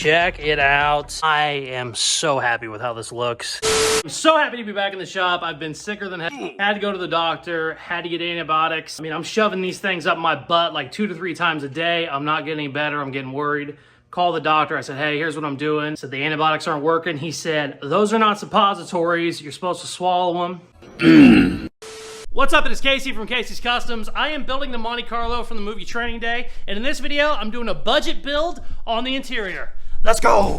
check it out. I am so happy with how this looks. I'm so happy to be back in the shop. I've been sicker than hell. Had to go to the doctor, had to get antibiotics. I mean, I'm shoving these things up my butt like 2 to 3 times a day. I'm not getting any better. I'm getting worried. Called the doctor. I said, hey, here's what I'm doing. Said the antibiotics aren't working. He said, those are not suppositories. You're supposed to swallow them. What's up, it is Casey from Caseyscustoms. I am building the Monte Carlo from the movie Training Day, and in this video, I'm doing a budget build on the interior. Let's go!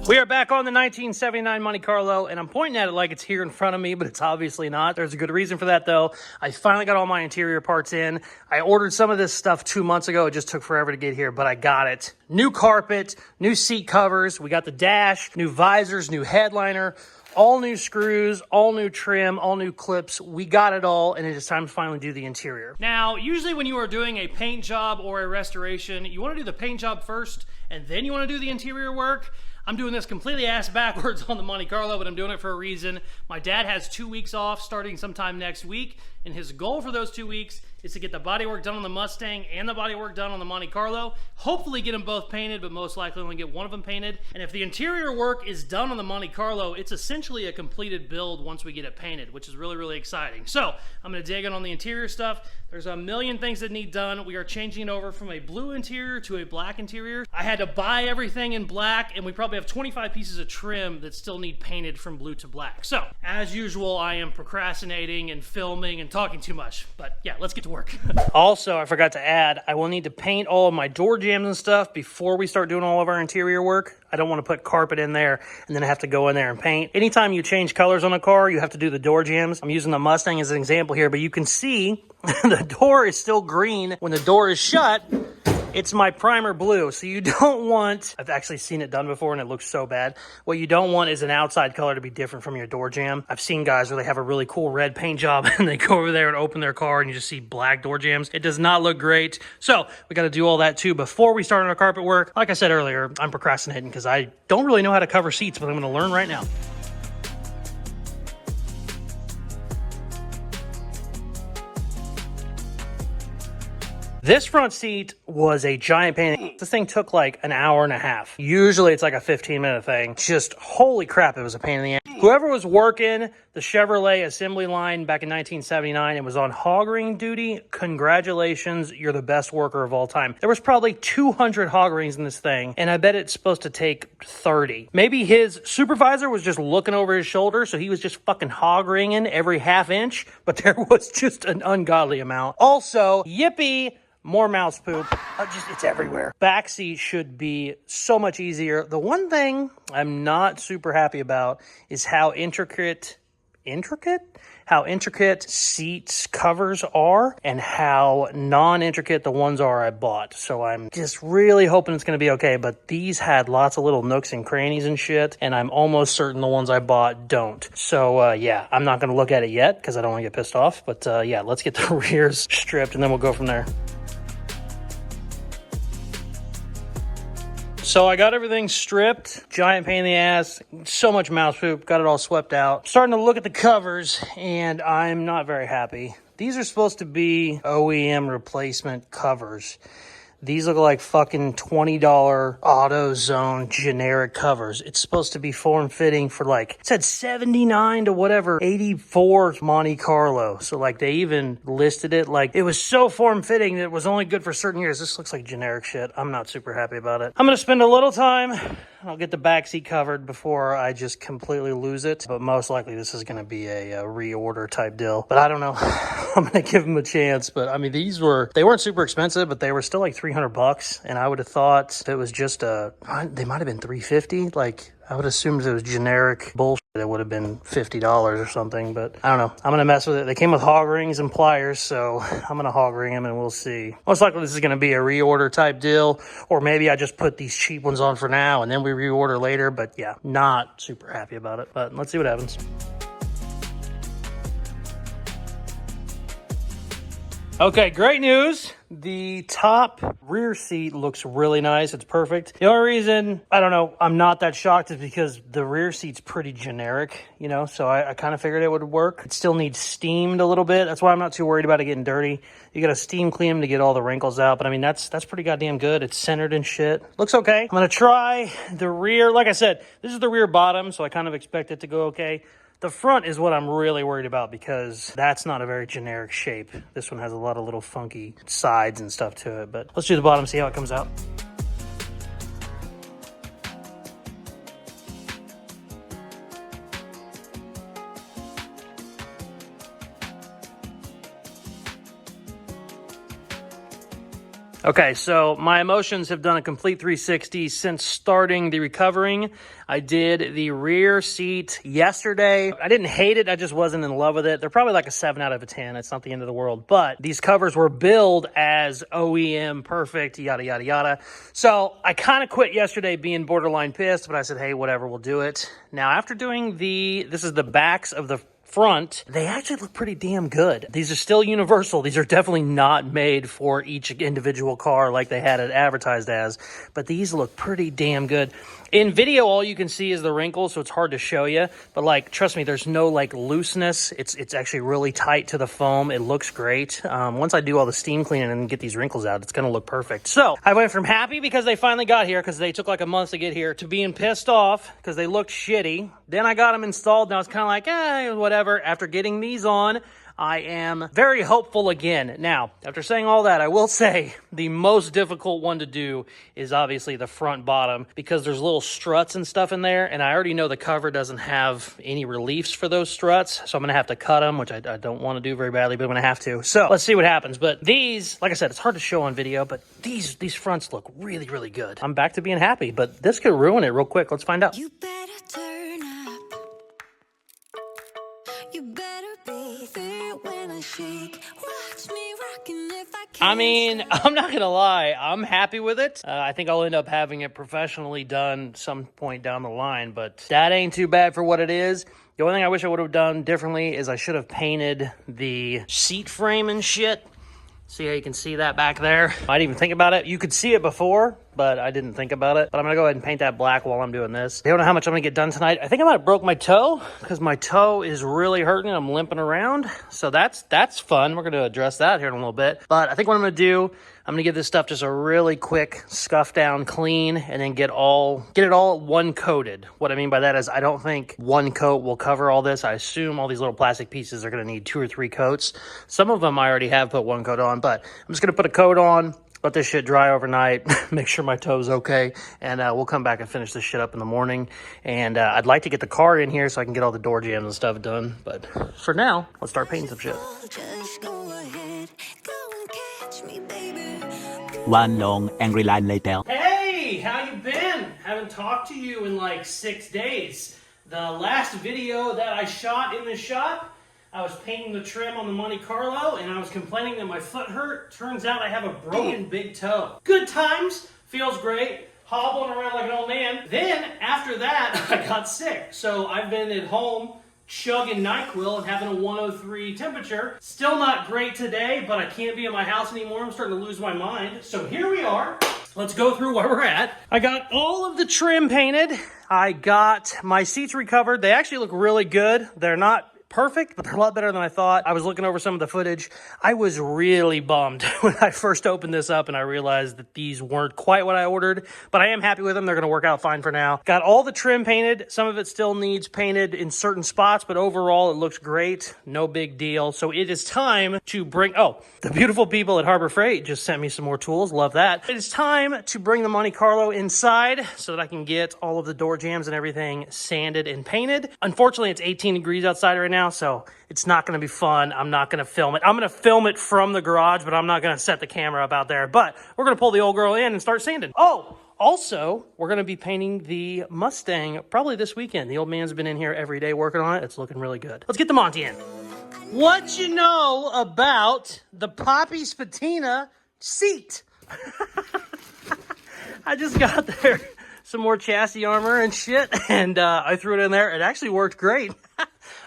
We are back on the 1979 Monte Carlo, and I'm pointing at it like it's here in front of me, but it's obviously not. There's a good reason for that, though. I finally got all my interior parts in. I ordered some of this stuff 2 months ago. It just took forever to get here, but I got it. New carpet, new seat covers. We got the dash, new visors, new headliner, all new screws, all new trim, all new clips. We got it all, and it is time to finally do the interior. Now, usually when you are doing a paint job or a restoration, you want to do the paint job first, and then you want to do the interior work. I'm doing this completely ass backwards on the Monte Carlo, but I'm doing it for a reason. My dad has 2 weeks off starting sometime next week, and his goal for those 2 weeks is to get the bodywork done on the Mustang and the bodywork done on the Monte Carlo. Hopefully get them both painted, but most likely only get one of them painted. And if the interior work is done on the Monte Carlo, it's essentially a completed build once we get it painted, which is really, really exciting. So I'm gonna dig in on the interior stuff. There's a million things that need done. We are changing it over from a blue interior to a black interior. I had to buy everything in black, and we probably have 25 pieces of trim that still need painted from blue to black. So as usual, I am procrastinating and filming and talking too much, but yeah, let's get to work. Also, I forgot to add, I will need to paint all of my door jambs and stuff before we start doing all of our interior work. I don't want to put carpet in there and then I have to go in there and paint. Anytime you change colors on a car, you have to do the door jambs. I'm using the Mustang as an example here, but you can see the door is still green. When the door is shut, it's my primer blue, so you don't want, I've actually seen it done before and it looks so bad. What you don't want is an outside color to be different from your door jamb. I've seen guys where they have a really cool red paint job and they go over there and open their car and you just see black door jambs. It does not look great. So we got to do all that too before we start on our carpet work. Like I said earlier, I'm procrastinating because I don't really know how to cover seats, but I'm going to learn right now. This front seat was a giant pain. This thing took like an hour and a half. Usually it's like a 15-minute thing. Just holy crap, it was a pain in the ass. Whoever was working the Chevrolet assembly line back in 1979 and was on hog ring duty, congratulations, you're the best worker of all time. There was probably 200 hog rings in this thing, and I bet it's supposed to take 30. Maybe his supervisor was just looking over his shoulder, so he was just fucking hog ringing every half inch, but there was just an ungodly amount. Also, yippee! More mouse poop. It's everywhere. Backseat should be so much easier. The one thing I'm not super happy about is how intricate seats covers are and how non-intricate the ones are I bought. So I'm just really hoping it's going to be okay, but these had lots of little nooks and crannies and shit, and I'm almost certain the ones I bought don't. So yeah, I'm not going to look at it yet because I don't want to get pissed off, but yeah, let's get the rears stripped and then we'll go from there. So I got everything stripped, giant pain in the ass, so much mouse poop, got it all swept out. Starting to look at the covers, and I'm not very happy. These are supposed to be OEM replacement covers. These look like fucking $20 AutoZone generic covers. It's supposed to be form-fitting for like, it said 79 to whatever, 84 Monte Carlo. So like they even listed it like it was so form-fitting that it was only good for certain years. This looks like generic shit. I'm not super happy about it. I'm gonna spend a little time. I'll get the back seat covered before I just completely lose it. But most likely this is gonna be a reorder type deal. But I don't know. I'm gonna give them a chance. But I mean, they weren't super expensive, but they were still like $300. And I would have thought if it was just they might have been $350. Like I would assume if it was generic bullshit, it would have been $50 or something, but I don't know. I'm going to mess with it. They came with hog rings and pliers, so I'm going to hog ring them and we'll see. Most likely this is going to be a reorder type deal, or maybe I just put these cheap ones on for now and then we reorder later, but yeah, not super happy about it, but let's see what happens. Okay, great news. The top rear seat looks really nice. It's perfect. The only reason, I don't know, I'm not that shocked is because the rear seat's pretty generic, you know, so I kind of figured it would work. It still needs steamed a little bit. That's why I'm not too worried about it getting dirty. You got to steam clean them to get all the wrinkles out, but I mean, that's pretty goddamn good. It's centered and shit. Looks okay. I'm going to try the rear. Like I said, this is the rear bottom, so I kind of expect it to go okay. The front is what I'm really worried about because that's not a very generic shape. This one has a lot of little funky sides and stuff to it, but let's do the bottom, see how it comes out. Okay, so my emotions have done a complete 360 since starting the recovering. I did the rear seat yesterday. I didn't hate it, I just wasn't in love with it. They're probably like a 7 out of a 10. It's not the end of the world, but these covers were billed as OEM perfect, yada, yada, yada. So I kind of quit yesterday being borderline pissed, but I said, hey, whatever, we'll do it. Now, after doing this is the backs of the front, they actually look pretty damn good. These are still universal. These are definitely not made for each individual car like they had it advertised as, but these look pretty damn good. In video, all you can see is the wrinkles, so it's hard to show you, but like, trust me, there's no like looseness. It's actually really tight to the foam. It looks great. Once I do all the steam cleaning and get these wrinkles out, it's gonna look perfect. So I went from happy because they finally got here, because they took like a month to get here, to being pissed off because they looked shitty. Then I got them installed and I was kind of like, whatever. After getting these on, I am very hopeful again. Now, after saying all that, I will say the most difficult one to do is obviously the front bottom, because there's little struts and stuff in there, and I already know the cover doesn't have any reliefs for those struts, so I'm going to have to cut them, which I don't want to do very badly, but I'm going to have to. So let's see what happens. But these, like I said, it's hard to show on video, but these fronts look really, really good. I'm back to being happy, but this could ruin it real quick. Let's find out. You better turn up. You better be there when I shake. Watch me rocking if I can't. I mean, I'm not gonna lie, I'm happy with it. I think I'll end up having it professionally done some point down the line, but that ain't too bad for what it is. The only thing I wish I would have done differently is I should have painted the seat frame and shit. See how you can see that back there? I didn't even think about it. You could see it before, but I didn't think about it. But I'm gonna go ahead and paint that black while I'm doing this. I don't know how much I'm gonna get done tonight. I think I might have broke my toe because my toe is really hurting. I'm limping around. So that's fun. We're gonna address that here in a little bit. But I think what I'm gonna do, I'm gonna give this stuff just a really quick scuff down clean and then get it all one coated. What I mean by that is I don't think one coat will cover all this. I assume all these little plastic pieces are gonna need 2 or 3 coats. Some of them I already have put one coat on, but I'm just gonna put a coat on, let this shit dry overnight, make sure my toe's okay, and we'll come back and finish this shit up in the morning. And I'd like to get the car in here so I can get all the door jams and stuff done. But for now, let's start painting some shit. Just go ahead, go and catch me, baby. One long angry line later. Hey, how you been? Haven't talked to you in like 6 days. The last video that I shot in the shop, I was painting the trim on the Monte Carlo, and I was complaining that my foot hurt. Turns out I have a broken big toe. Good times, feels great, hobbling around like an old man. Then, after that, I got sick. So I've been at home chugging NyQuil and having a 103 temperature. Still not great today, but I can't be in my house anymore. I'm starting to lose my mind. So here we are. Let's go through where we're at. I got all of the trim painted. I got my seats recovered. They actually look really good. They're not perfect, but they're a lot better than I thought. I was looking over some of the footage. I was really bummed when I first opened this up and I realized that these weren't quite what I ordered, but I am happy with them. They're going to work out fine for now. Got all the trim painted. Some of it still needs painted in certain spots, but overall it looks great. No big deal. So it is time to bring, the beautiful people at Harbor Freight just sent me some more tools. Love that. It is time to bring the Monte Carlo inside so that I can get all of the door jams and everything sanded and painted. Unfortunately, it's 18 degrees outside right now, so it's not going to be fun. I'm not going to film it. I'm going to film it from the garage, but I'm not going to set the camera up out there. But we're going to pull the old girl in and start sanding. Oh, also, we're going to be painting the Mustang probably this weekend. The old man's been in here every day working on it. It's looking really good. Let's get the Monte in. What you know about the Poppy's Patina seat? I just got there some more chassis armor and shit, and I threw it in there. It actually worked great.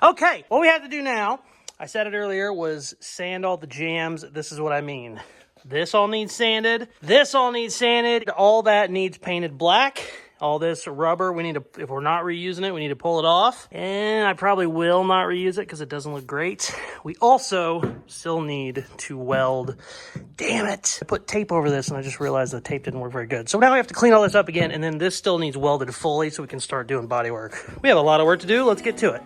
Okay, what we have to do now, I said it earlier, was sand all the jams. This is what I mean. This all needs sanded. This all needs sanded. All that needs painted black. All this rubber, we need to, if we're not reusing it, we need to pull it off. And I probably will not reuse it because it doesn't look great. We also still need to weld. Damn it. I put tape over this and I just realized the tape didn't work very good. So now we have to clean all this up again, and then this still needs welded fully so we can start doing body work. We have a lot of work to do. Let's get to it.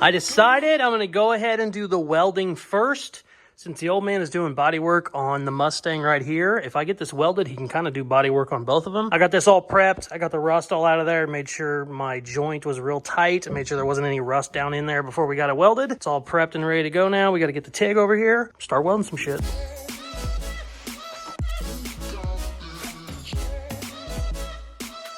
I decided I'm going to go ahead and do the welding first. Since the old man is doing body work on the Mustang right here, if I get this welded, he can kind of do body work on both of them. I got this all prepped. I got the rust all out of there. Made sure my joint was real tight. I made sure there wasn't any rust down in there before we got it welded. It's all prepped and ready to go now. We got to get the TIG over here. Start welding some shit.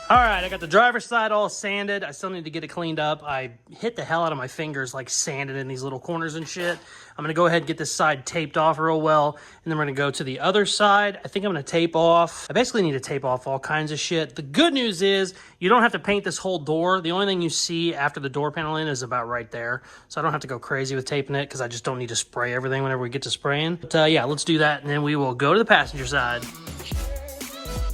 All right, I got the driver's side all sanded. I still need to get it cleaned up. I hit the hell out of my fingers, like sanded in these little corners and shit. I'm gonna go ahead and get this side taped off real well, and then we're gonna go to the other side. I think I'm gonna tape off. I basically need to tape off all kinds of shit. The good news is you don't have to paint this whole door. The only thing you see after the door panel in is about right there. So I don't have to go crazy with taping it because I just don't need to spray everything whenever we get to spraying. But yeah, let's do that, and then we will go to the passenger side.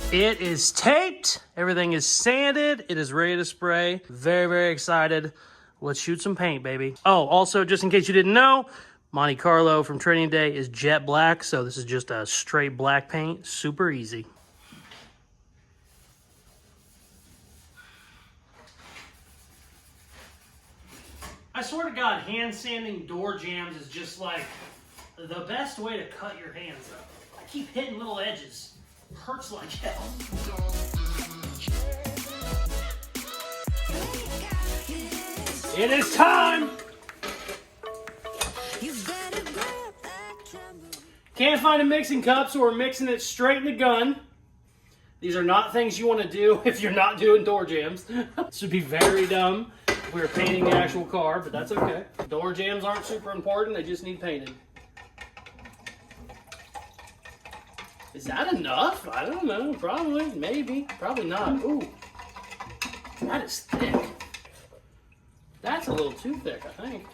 It is taped. Everything is sanded. It is ready to spray. Very, very excited. Let's shoot some paint, baby. Oh, also, just in case you didn't know, Monte Carlo from Training Day is jet black, so this is just a straight black paint. Super easy. I swear to God, hand sanding door jams is just like the best way to cut your hands up. I keep hitting little edges. Hurts like hell. It is time! Can't find a mixing cup, so we're mixing it straight in the gun. These are not things you want to do if you're not doing door jams. This would be very dumb if we were painting the actual car, but that's okay. Door jams aren't super important, they just need painted. Is that enough? I don't know. Probably. Maybe. Probably not. Ooh. That is thick. That's a little too thick, I think.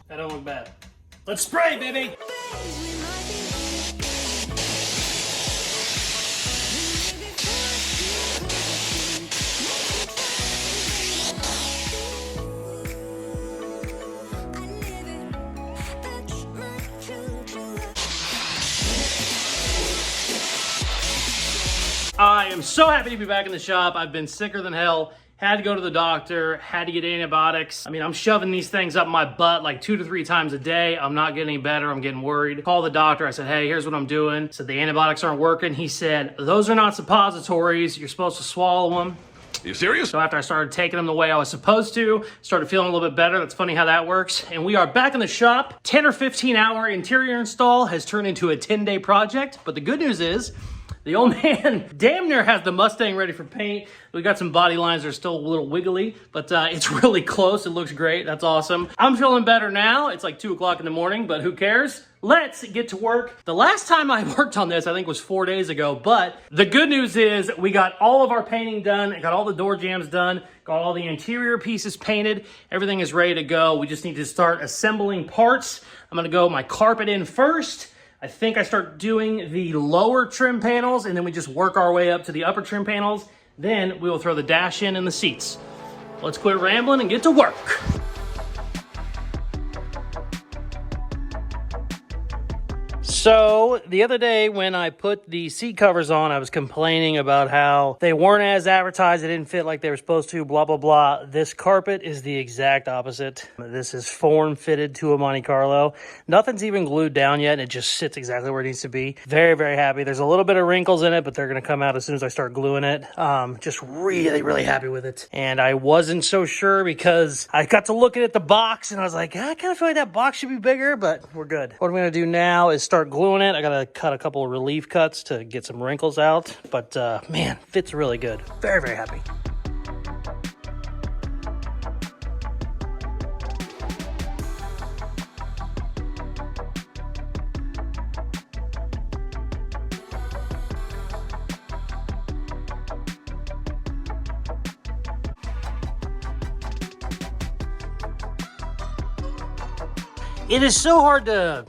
That don't look bad. Let's spray, baby! I am so happy to be back in the shop. I've been sicker than hell. Had to go to the doctor, had to get antibiotics. I mean, I'm shoving these things up my butt like 2 to 3 times a day. I'm not getting any better. I'm getting worried. Called the doctor. I said, hey, here's what I'm doing. Said the antibiotics aren't working. He said, those are not suppositories. You're supposed to swallow them. Are you serious? So after I started taking them the way I was supposed to, started feeling a little bit better. That's funny how that works. And we are back in the shop. 10 or 15 hour interior install has turned into a 10-day project. But the good news is, the old man damn near has the Mustang ready for paint. We got some body lines that are still a little wiggly, but it's really close. It looks great. That's awesome. I'm feeling better now. It's like 2 o'clock in the morning, but who cares? Let's get to work. The last time I worked on this, I think was 4 days ago, but the good news is we got all of our painting done. I got all the door jams done, got all the interior pieces painted. Everything is ready to go. We just need to start assembling parts. I'm gonna go my carpet in first. I think I start doing the lower trim panels, and then we just work our way up to the upper trim panels. Then we will throw the dash in and the seats. Let's quit rambling and get to work. So the other day when I put the seat covers on, I was complaining about how they weren't as advertised. They didn't fit like they were supposed to, blah, blah, blah. This carpet is the exact opposite. This is form fitted to a Monte Carlo. Nothing's even glued down yet, and it just sits exactly where it needs to be. Very, very happy. There's a little bit of wrinkles in it, but they're going to come out as soon as I start gluing it. Just really, really happy with it. And I wasn't so sure because I got to looking at the box, and I was like, I kind of feel like that box should be bigger, but we're good. What I'm going to do now is start gluing it. I got to cut a couple of relief cuts to get some wrinkles out, but man, fits really good. Very, very happy. It is so hard to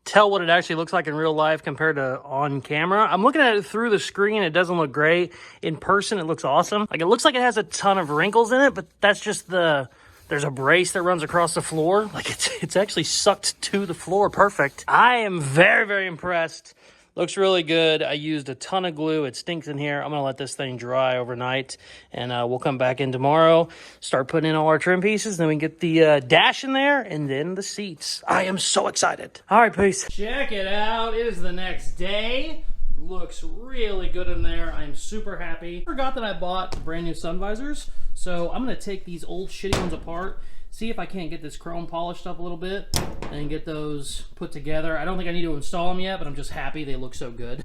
tell what it actually looks like in real life compared to on camera. I'm looking at it through the screen. It doesn't look great. In person, it looks awesome. Like, it looks like it has a ton of wrinkles in it, but that's just there's a brace that runs across the floor. Like, it's actually sucked to the floor perfect. I am very, very impressed. Looks really good. I used a ton of glue. It stinks in here. I'm going to let this thing dry overnight, and we'll come back in tomorrow, start putting in all our trim pieces, then we can get the dash in there, and then the seats. I am so excited. All right, peace. Check it out. It is the next day. Looks really good in there. I'm super happy. Forgot that I bought brand new sun visors, so I'm going to take these old shitty ones apart, see if I can't get this chrome polished up a little bit and get those put together. I don't think I need to install them yet, but I'm just happy they look so good.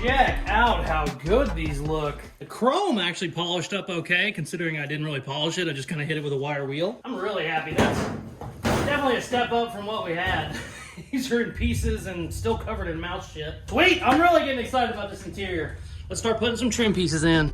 Check out how good these look. The chrome actually polished up okay, considering I didn't really polish it. I just kind of hit it with a wire wheel. I'm really happy. That's definitely a step up from what we had. These are in pieces and still covered in mouse shit. Sweet, I'm really getting excited about this interior. Let's start putting some trim pieces in.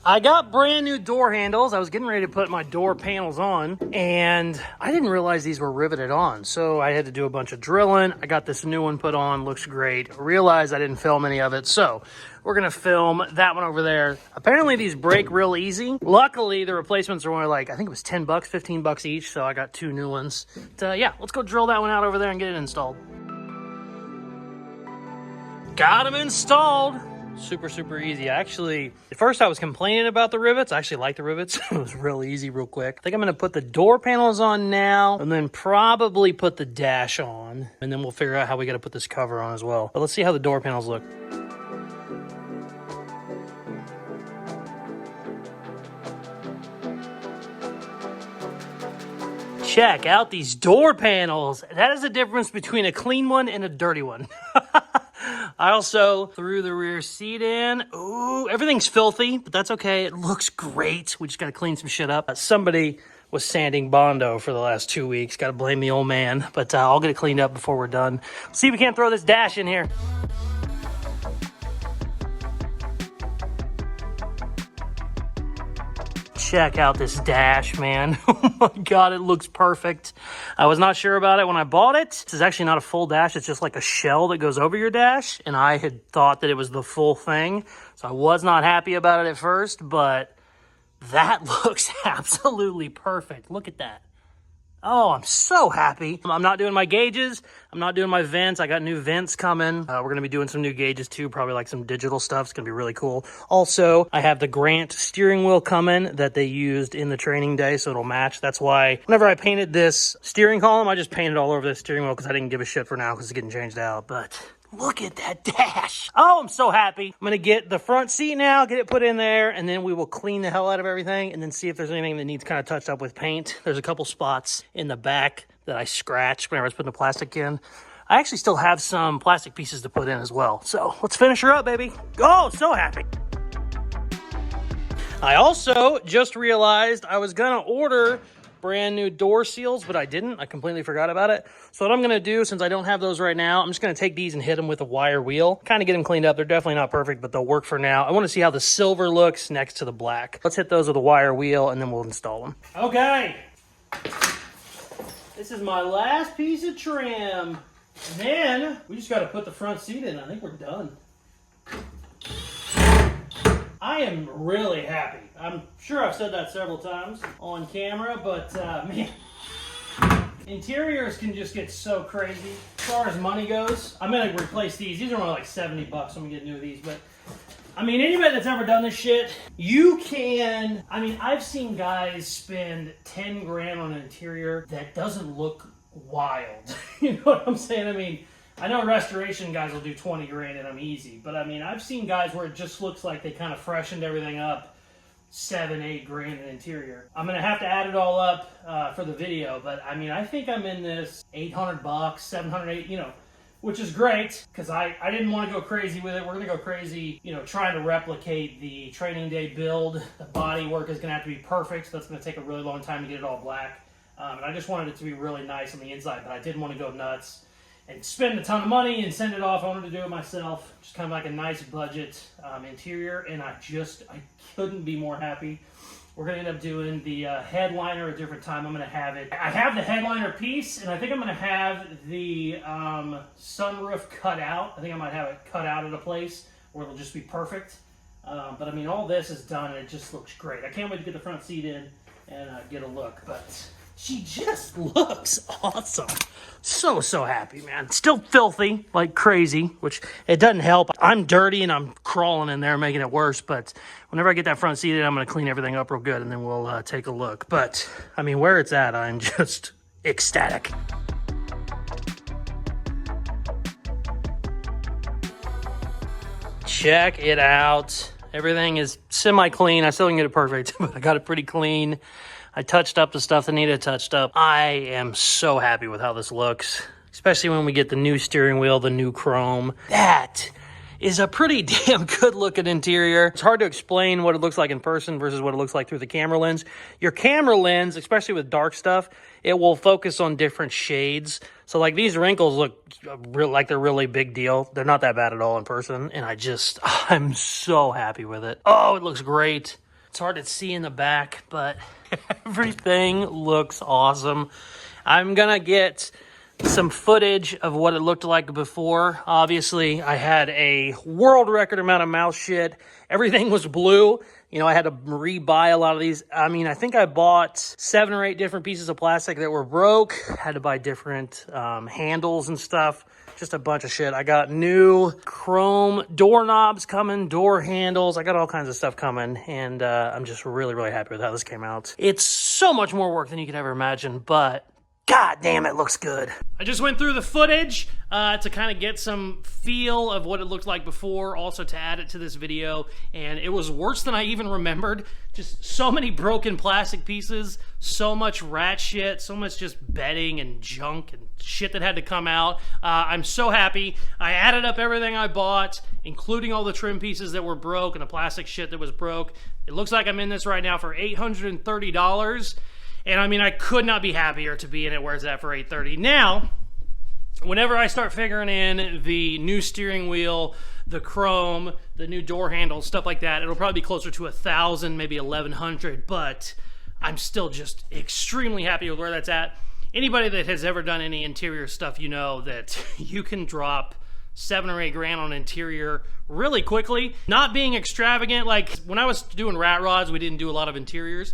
I got brand new door handles. I was getting ready to put my door panels on, and I didn't realize these were riveted on. So I had to do a bunch of drilling. I got this new one put on, looks great. I realized I didn't film any of it, so we're gonna film that one over there. Apparently these break real easy. Luckily, the replacements are only like, I think it was 10 bucks, 15 bucks each, so I got two new ones. But, yeah, let's go drill that one out over there and get it installed. Got them installed. Super, super easy. Actually, at first I was complaining about the rivets. I actually like the rivets. It was real easy, real quick. I think I'm going to put the door panels on now and then probably put the dash on. And then we'll figure out how we got to put this cover on as well. But let's see how the door panels look. Check out these door panels. That is the difference between a clean one and a dirty one. I also threw the rear seat in. Ooh, everything's filthy, but that's okay. It looks great. We just got to clean some shit up. Somebody was sanding Bondo for the last 2 weeks. Got to blame the old man, but I'll get it cleaned up before we're done. See if we can't throw this dash in here. Check out this dash, man. Oh my God, it looks perfect. I was not sure about it when I bought it. This is actually not a full dash. It's just like a shell that goes over your dash. And I had thought that it was the full thing. So I was not happy about it at first, but that looks absolutely perfect. Look at that. Oh, I'm so happy. I'm not doing my gauges. I'm not doing my vents. I got new vents coming. We're going to be doing some new gauges too, probably like some digital stuff. It's going to be really cool. Also, I have the Grant steering wheel coming that they used in the training day, so it'll match. That's why whenever I painted this steering column, I just painted all over the steering wheel because I didn't give a shit for now because it's getting changed out. But look at that dash. Oh, I'm so happy. I'm going to get the front seat now, get it put in there, and then we will clean the hell out of everything and then see if there's anything that needs kind of touched up with paint. There's a couple spots in the back that I scratched whenever I was putting the plastic in. I actually still have some plastic pieces to put in as well. So let's finish her up, baby. Oh, so happy. I also just realized I was going to order brand new door seals, but I didn't. I completely forgot about it. So what I'm going to do, since I don't have those right now, I'm just going to take these and hit them with a wire wheel. Kind of get them cleaned up. They're definitely not perfect, but they'll work for now. I want to see how the silver looks next to the black. Let's hit those with a wire wheel, and then we'll install them. Okay. This is my last piece of trim. And then we just got to put the front seat in. I think we're done. I am really happy. I'm sure I've said that several times on camera, but man, interiors can just get so crazy. As far as money goes, I'm gonna replace these. These are only like $70. I'm gonna get new of these, but I mean, anybody that's ever done this shit, you can, I mean, I've seen guys spend 10 grand on an interior that doesn't look wild. You know what I'm saying? I mean, I know restoration guys will do 20 grand and I'm easy, but I mean, I've seen guys where it just looks like they kind of freshened everything up, 7, 8 grand an interior. I'm gonna have to add it all up for the video, but I mean, I think I'm in this $800, 700, you know, which is great, because I didn't want to go crazy with it. We're going to go crazy, you know, trying to replicate the training day build. The body work is going to have to be perfect, so that's going to take a really long time to get it all black. And I just wanted it to be really nice on the inside, but I didn't want to go nuts and spend a ton of money and send it off. I wanted to do it myself, just kind of like a nice budget interior, and I couldn't be more happy. We're going to end up doing the headliner a different time. I'm going to have it. I have the headliner piece, and I think I'm going to have the sunroof cut out. I think I might have it cut out at a place where it'll just be perfect. But I mean, all this is done, and it just looks great. I can't wait to get the front seat in and get a look. But she just looks awesome. So happy, man. Still filthy like crazy, which it doesn't help. I'm dirty and I'm crawling in there, making it worse. But whenever I get that front seat in, I'm going to clean everything up real good, and then we'll take a look. But I mean, where it's at, I'm just ecstatic. Check it out. Everything is semi-clean. I still didn't get it perfect, but I got it pretty clean. I touched up the stuff that needed touched up. I am so happy with how this looks, especially when we get the new steering wheel, the new chrome. That is a pretty damn good looking interior. It's hard to explain what it looks like in person versus what it looks like through the camera lens. Your camera lens, especially with dark stuff, it will focus on different shades. So like these wrinkles look like they're really big deal. They're not that bad at all in person. And I'm so happy with it. Oh, it looks great. It's hard to see in the back, but everything looks awesome. I'm gonna get some footage of what it looked like before. Obviously, I had a world record amount of mouse shit. Everything was blue. You know, I had to rebuy a lot of these. I mean, I think I bought 7 or 8 different pieces of plastic that were broke. Had to buy different handles and stuff. Just a bunch of shit. I got new chrome doorknobs coming, door handles. I got all kinds of stuff coming, and I'm just really happy with how this came out. It's so much more work than you could ever imagine, but God damn, it looks good. I just went through the footage to kind of get some feel of what it looked like before, also to add it to this video, and it was worse than I even remembered. Just so many broken plastic pieces, so much rat shit, so much just bedding and junk and shit that had to come out. I'm so happy. I added up everything I bought, including all the trim pieces that were broke and the plastic shit that was broke. It looks like I'm in this right now for $830. And I mean, I could not be happier to be in it where it's at for $830. Now, whenever I start figuring in the new steering wheel, the chrome, the new door handles, stuff like that, it'll probably be closer to $1,000, maybe $1,100, but I'm still just extremely happy with where that's at. Anybody that has ever done any interior stuff, you know that you can drop 7 or 8 grand on interior really quickly. Not being extravagant, like when I was doing RATRODs, we didn't do a lot of interiors.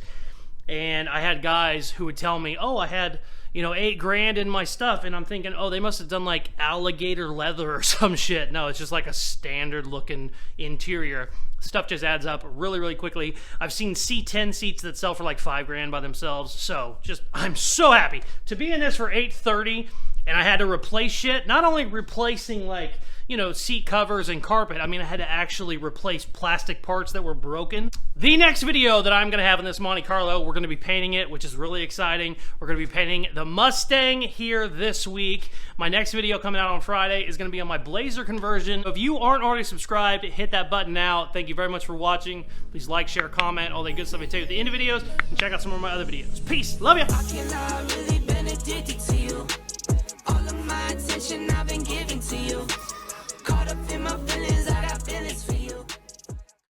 And I had guys who would tell me, oh, I had, you know, 8 grand in my stuff. And I'm thinking, oh, they must have done like alligator leather or some shit. No, it's just like a standard looking interior. Stuff just adds up really quickly. I've seen C10 seats that sell for like 5 grand by themselves. So just, I'm so happy to be in this for $830. And I had to replace shit. Not only replacing like, you know, seat covers and carpet. I mean, I had to actually replace plastic parts that were broken. The next video that I'm going to have in this Monte Carlo, we're going to be painting it, which is really exciting. We're going to be painting the Mustang here this week. My next video coming out on Friday is going to be on my Blazer conversion. If you aren't already subscribed, hit that button now. Thank you very much for watching. Please like, share, comment, all that good stuff I tell you at the end of videos, and check out some of my other videos. Peace. Love ya. All of my attention I've been giving to you. Caught up in